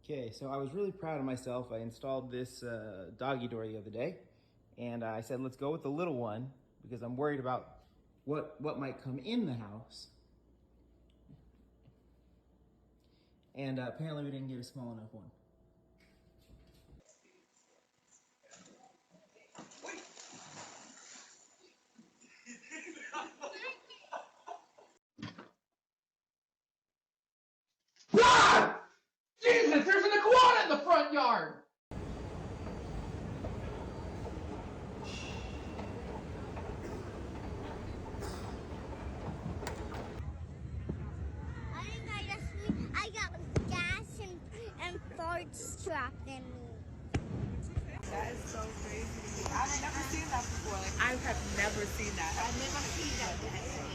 Okay, so I was really proud of myself. I installed this doggy door the other day, and I said, let's go with the little one because I'm worried about what might come in the house. And apparently we didn't get a small enough one. God! Jesus, there's an iguana in the front yard! I got gas and farts trapped in me. That is so crazy. I've never seen that before. Like, I have never seen that. I've never seen that.